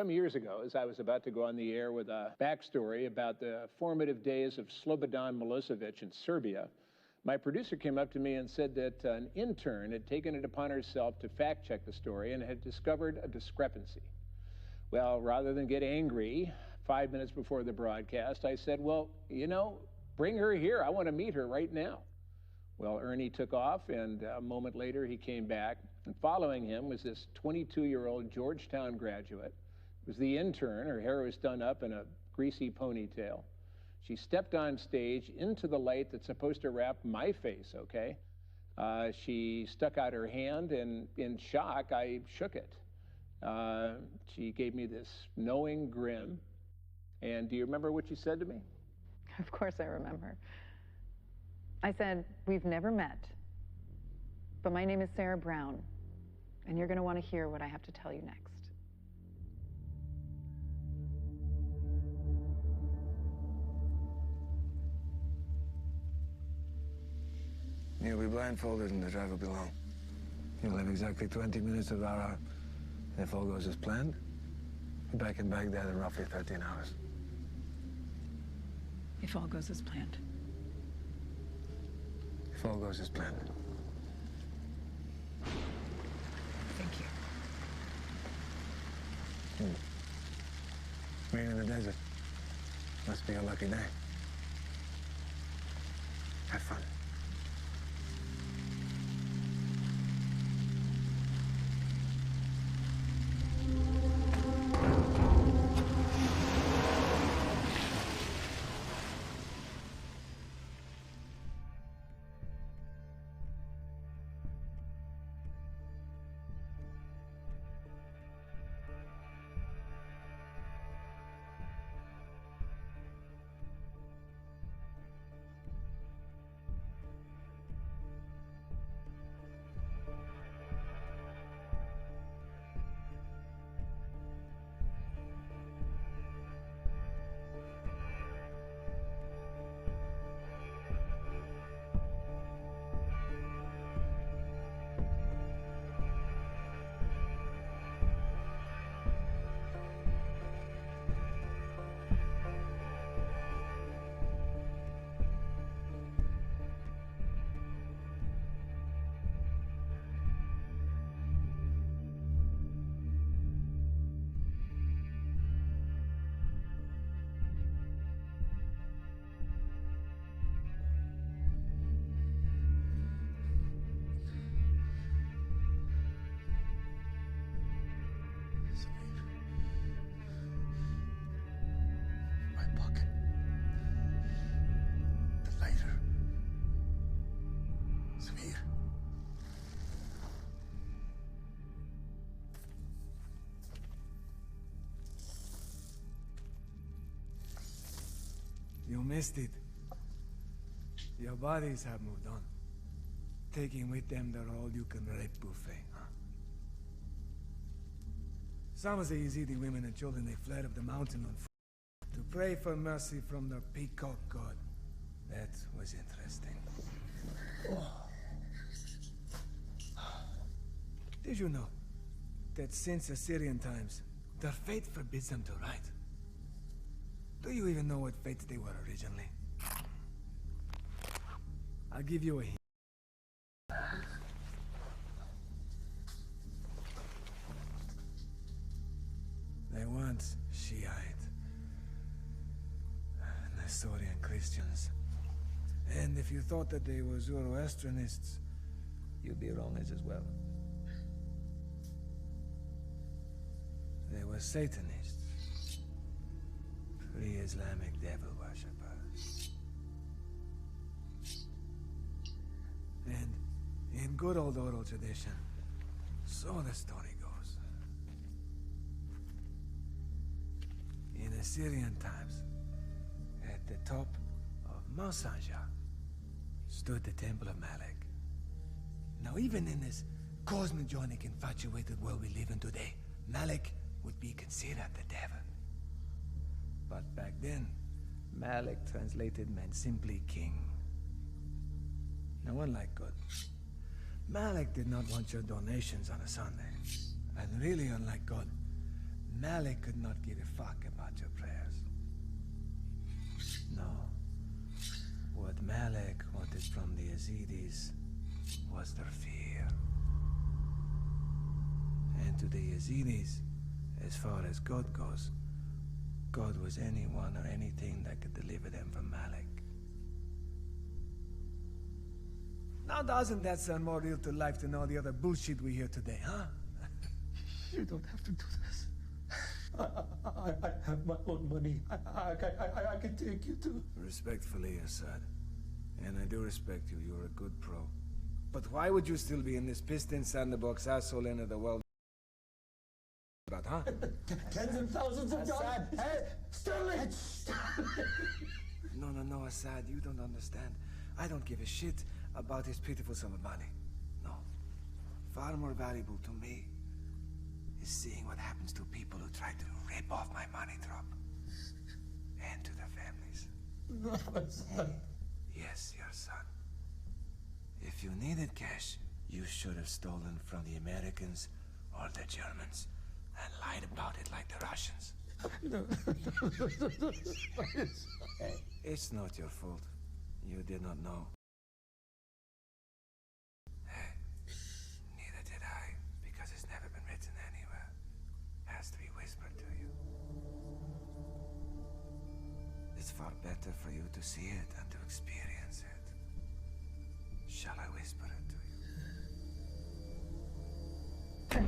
Some years ago, as I was about to go on the air with a backstory about the formative days of Slobodan Milosevic in Serbia, my producer came up to me and said that an intern had taken it upon herself to fact-check the story and had discovered a discrepancy. Well, rather than get angry 5 minutes before the broadcast, I said, well, bring her here. I want to meet her right now. Well, Ernie took off, and a moment later he came back, and following him was this 22-year-old Georgetown graduate. It was the intern. Her hair was done up in a greasy ponytail. She stepped on stage into the light that's supposed to wrap my face, okay? She stuck out her hand, and in shock, I shook it. She gave me this knowing grin. And do you remember what she said to me? Of course I remember. I said, we've never met, but my name is Sarah Brown, and you're going to want to hear what I have to tell you next. You'll be blindfolded and the drive will be long. You'll have exactly 20 minutes of our hour. If all goes as planned, be back in Baghdad in roughly 13 hours. If all goes as planned. If all goes as planned. Thank you. Rain in the desert. Must be a lucky day. Have fun. You missed it. Your bodies have moved on, taking with them their all-you-can-rape buffet, huh? Some of the Yazidi women and children, they fled up the mountain on foot to pray for mercy from their peacock god. That was interesting. Did you know that since Assyrian times, their fate forbids them to write? Do you even know what fates they were originally? I'll give you a hint. They weren't Shiite, Nestorian Christians. And if you thought that they were Zoroastrianists, you'd be wrong as well. They were Satanists, pre-Islamic devil worshippers. And in good old oral tradition, so the story goes. In Assyrian times, at the top of Mount Sanja, stood the Temple of Malek. Now, even in this cosmogonic, infatuated world we live in today, Malek would be considered the devil. But back then, Malek translated meant simply king. Now, unlike God, Malek did not want your donations on a Sunday. And really, unlike God, Malik could not give a fuck about your prayers. No. What Malik wanted from the Yazidis was their fear. And to the Yazidis, as far as God goes, God was anyone or anything that could deliver them from Malik. Now doesn't that sound more real to life than all the other bullshit we hear today, huh? You don't have to do this. I have my own money. I can take you to... Respectfully, Assad. And I do respect you. You're a good pro. But why would you still be in this piston sandbox asshole end of the world? Huh? Tens and thousands of dollars. Hey, Sterling! No, Assad, you don't understand. I don't give a shit about his pitiful sum of money. No. Far more valuable to me is seeing what happens to people who try to rip off my money drop. And to their families. No, my son. Yes, your son. If you needed cash, you should have stolen from the Americans or the Germans and lied about it like the Russians. No. Hey, it's not your fault. You did not know. Hey, neither did I, because it's never been written anywhere. It has to be whispered to you. It's far better for you to see it and to experience it. Shall I whisper it to you?